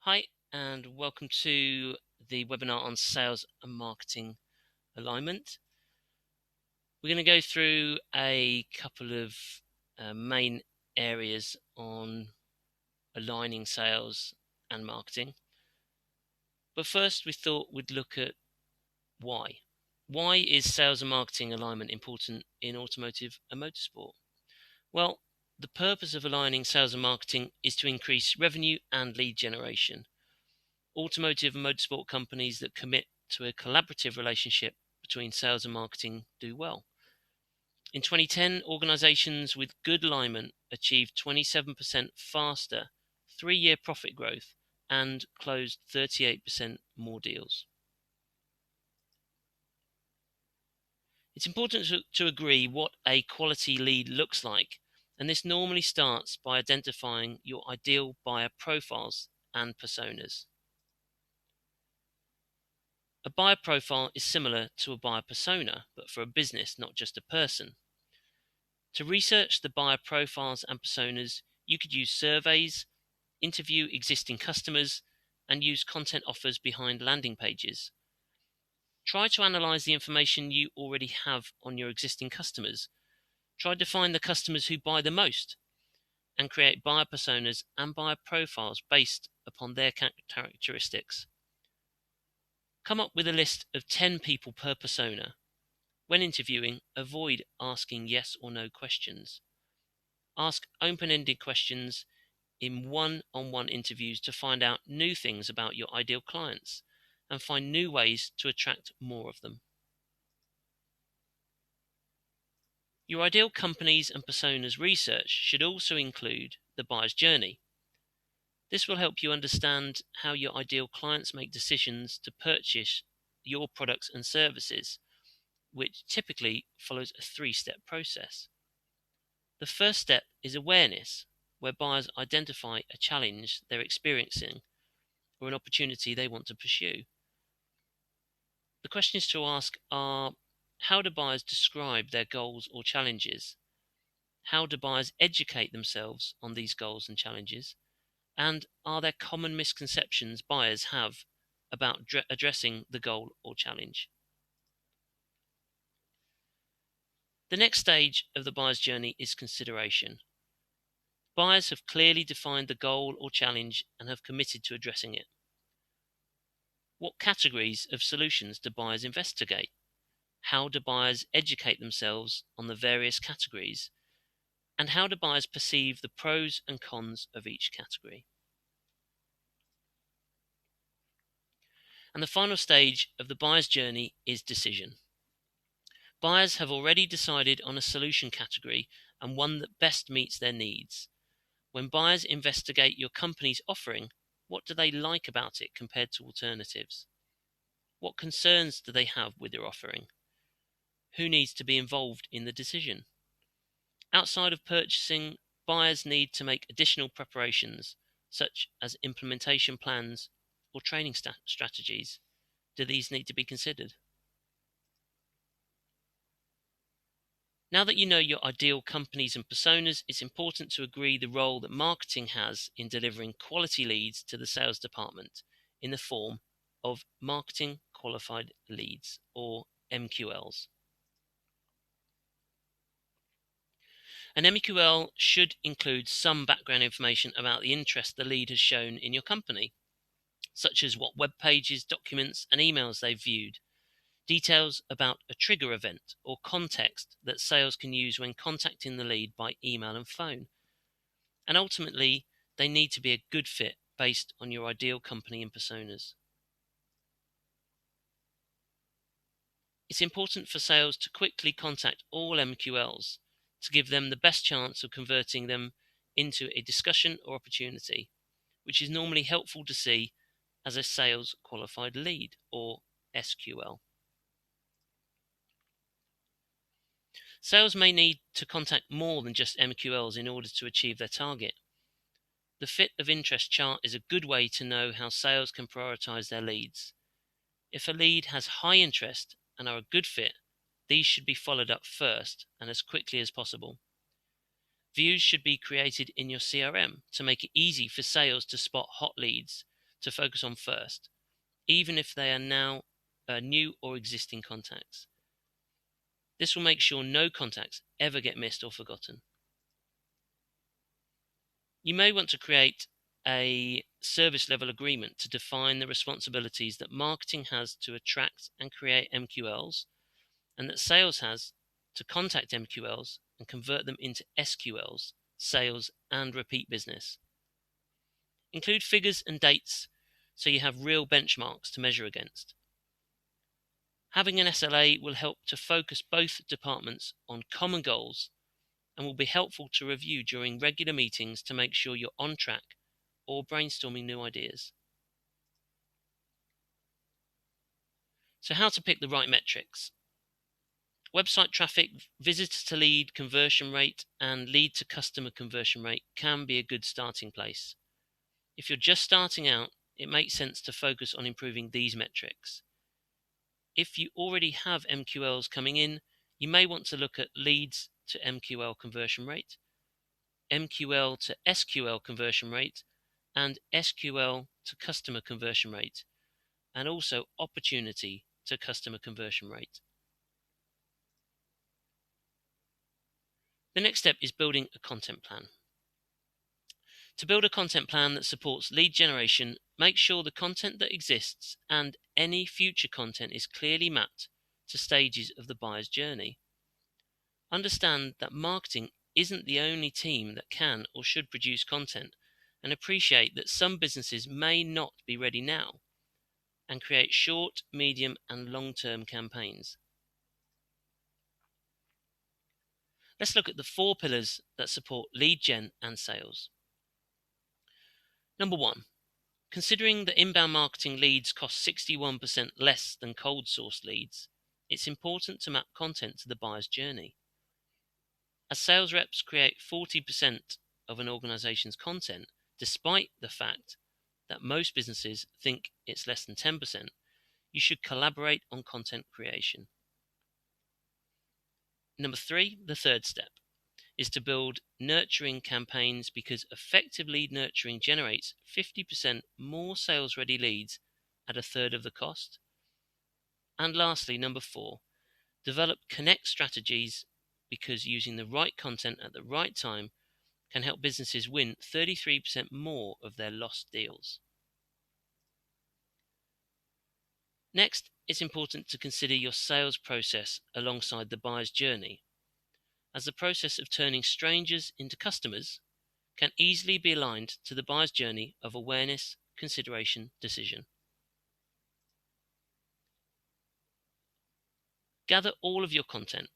Hi, and welcome to the webinar on sales and marketing alignment. We're going to go through a couple of main areas on aligning sales and marketing. But first, we thought we'd look at why. Why is sales and marketing alignment important in automotive and motorsport? Well, the purpose of aligning sales and marketing is to increase revenue and lead generation. Automotive and motorsport companies that commit to a collaborative relationship between sales and marketing do well. In 2010, organizations with good alignment achieved 27% faster 3-year profit growth and closed 38% more deals. It's important to agree what a quality lead looks like, and this normally starts by identifying your ideal buyer profiles and personas. A buyer profile is similar to a buyer persona, but for a business, not just a person. To research the buyer profiles and personas, you could use surveys, interview existing customers, and use content offers behind landing pages. Try to analyze the information you already have on your existing customers. Try to find the customers who buy the most and create buyer personas and buyer profiles based upon their characteristics. Come up with a list of 10 people per persona. When interviewing, avoid asking yes or no questions. Ask open-ended questions in one-on-one interviews to find out new things about your ideal clients and find new ways to attract more of them. Your ideal companies and personas research should also include the buyer's journey. This will help you understand how your ideal clients make decisions to purchase your products and services, which typically follows a 3-step process. The first step is awareness, where buyers identify a challenge they're experiencing or an opportunity they want to pursue. The questions to ask are: how do buyers describe their goals or challenges? How do buyers educate themselves on these goals and challenges? And are there common misconceptions buyers have about addressing the goal or challenge? The next stage of the buyer's journey is consideration. Buyers have clearly defined the goal or challenge and have committed to addressing it. What categories of solutions do buyers investigate? How do buyers educate themselves on the various categories? And how do buyers perceive the pros and cons of each category? And the final stage of the buyer's journey is decision. Buyers have already decided on a solution category and one that best meets their needs. When buyers investigate your company's offering, what do they like about it compared to alternatives? What concerns do they have with your offering? Who needs to be involved in the decision? Outside of purchasing, buyers need to make additional preparations, such as implementation plans or training strategies. Do these need to be considered? Now that you know your ideal companies and personas, it's important to agree the role that marketing has in delivering quality leads to the sales department in the form of marketing qualified leads, or MQLs. An MQL should include some background information about the interest the lead has shown in your company, such as what web pages, documents, and emails they've viewed, details about a trigger event or context that sales can use when contacting the lead by email and phone. And ultimately, they need to be a good fit based on your ideal company and personas. It's important for sales to quickly contact all MQLs to give them the best chance of converting them into a discussion or opportunity, which is normally helpful to see as a sales qualified lead, or SQL. Sales may need to contact more than just MQLs in order to achieve their target. The fit of interest chart is a good way to know how sales can prioritize their leads. If a lead has high interest and are a good fit, these should be followed up first and as quickly as possible. Views should be created in your CRM to make it easy for sales to spot hot leads to focus on first, even if they are now new or existing contacts. This will make sure no contacts ever get missed or forgotten. You may want to create a service level agreement to define the responsibilities that marketing has to attract and create MQLs, and that sales has to contact MQLs and convert them into SQLs, sales and repeat business. Include figures and dates so you have real benchmarks to measure against. Having an SLA will help to focus both departments on common goals and will be helpful to review during regular meetings to make sure you're on track or brainstorming new ideas. So how to pick the right metrics? Website traffic, visitor to lead conversion rate, and lead to customer conversion rate can be a good starting place. If you're just starting out, it makes sense to focus on improving these metrics. If you already have MQLs coming in, you may want to look at leads to MQL conversion rate, MQL to SQL conversion rate, and SQL to customer conversion rate, and also opportunity to customer conversion rate. The next step is building a content plan. To build a content plan that supports lead generation, make sure the content that exists and any future content is clearly mapped to stages of the buyer's journey. Understand that marketing isn't the only team that can or should produce content, and appreciate that some businesses may not be ready now, and create short, medium, and long-term campaigns. Let's look at the 4 pillars that support lead gen and sales. Number 1, considering that inbound marketing leads cost 61% less than cold source leads, it's important to map content to the buyer's journey. As sales reps create 40% of an organization's content, despite the fact that most businesses think it's less than 10%, you should collaborate on content creation. Number 3, the third step, is to build nurturing campaigns, because effective lead nurturing generates 50% more sales ready leads at a third of the cost. And lastly, number 4, develop connect strategies, because using the right content at the right time can help businesses win 33% more of their lost deals. Next, it's important to consider your sales process alongside the buyer's journey, as the process of turning strangers into customers can easily be aligned to the buyer's journey of awareness, consideration, decision. Gather all of your content.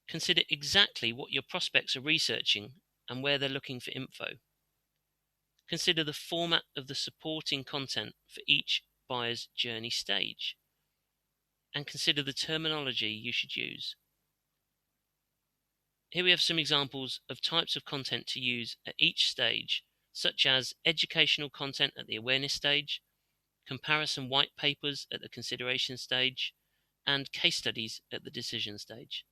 Consider exactly what your prospects are researching and where they're looking for info. Consider the format of the supporting content for each buyer's journey stage, and consider the terminology you should use. Here we have some examples of types of content to use at each stage, such as educational content at the awareness stage, comparison white papers at the consideration stage, and case studies at the decision stage.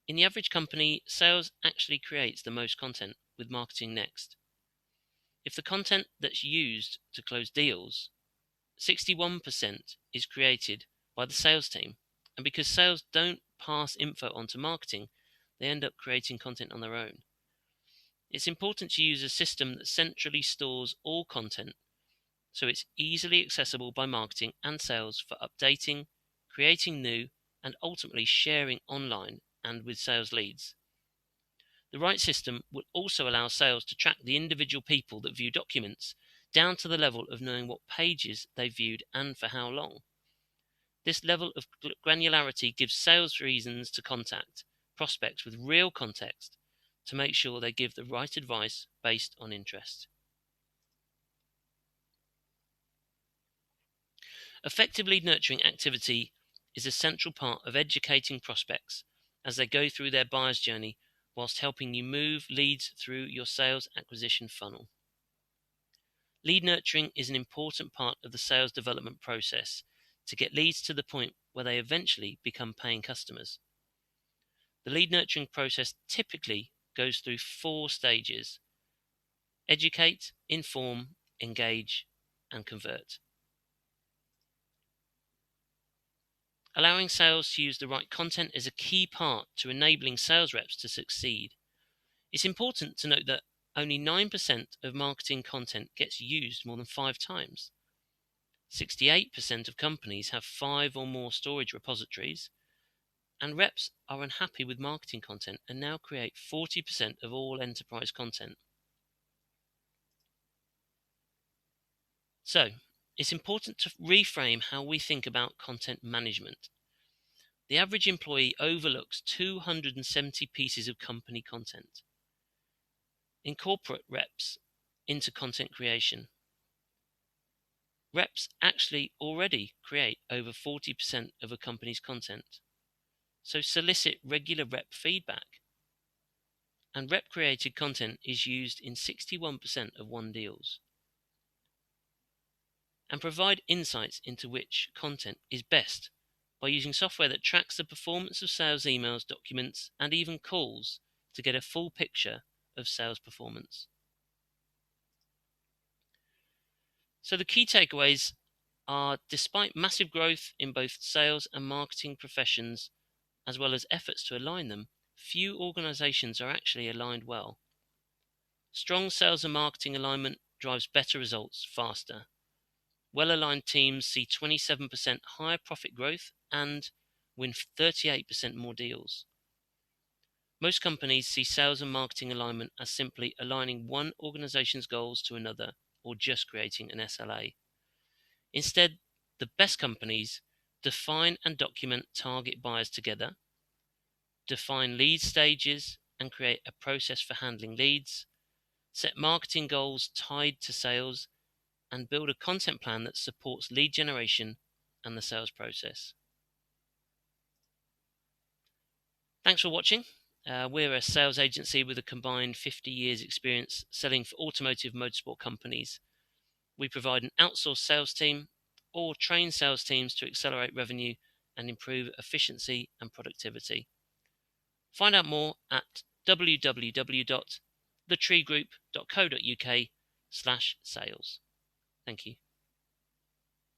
In the average company, sales actually creates the most content, with marketing next. If the content that's used to close deals, 61% is created by the sales team, and because sales don't pass info on to marketing, they end up creating content on their own. It's important to use a system that centrally stores all content, so it's easily accessible by marketing and sales for updating, creating new, and ultimately sharing online and with sales leads. The right system will also allow sales to track the individual people that view documents, down to the level of knowing what pages they viewed and for how long. This level of granularity gives sales reasons to contact prospects with real context to make sure they give the right advice based on interest. Effective lead nurturing activity is a central part of educating prospects as they go through their buyer's journey, whilst helping you move leads through your sales acquisition funnel. Lead nurturing is an important part of the sales development process to get leads to the point where they eventually become paying customers. The lead nurturing process typically goes through 4 stages. educate, inform, engage, and convert. Allowing sales to use the right content is a key part to enabling sales reps to succeed. It's important to note that only 9% of marketing content gets used more than 5 times. 68% of companies have 5 or more storage repositories, and reps are unhappy with marketing content and now create 40% of all enterprise content. So, it's important to reframe how we think about content management. The average employee overlooks 270 pieces of company content. Incorporate reps into content creation. Reps actually already create over 40% of a company's content. So solicit regular rep feedback. And rep created content is used in 61% of won deals. And provide insights into which content is best by using software that tracks the performance of sales emails, documents, and even calls to get a full picture of sales performance. So the key takeaways are, despite massive growth in both sales and marketing professions, as well as efforts to align them, few organizations are actually aligned well. Strong sales and marketing alignment drives better results faster. Well-aligned teams see 27% higher profit growth and win 38% more deals. Most companies see sales and marketing alignment as simply aligning one organization's goals to another, or just creating an SLA. Instead, the best companies define and document target buyers together, define lead stages and create a process for handling leads, set marketing goals tied to sales, and build a content plan that supports lead generation and the sales process. Thanks for watching. We're a sales agency with a combined 50 years experience selling for automotive motorsport companies. We provide an outsourced sales team or train sales teams to accelerate revenue and improve efficiency and productivity. Find out more at www.thetreegroup.co.uk/sales. Thank you.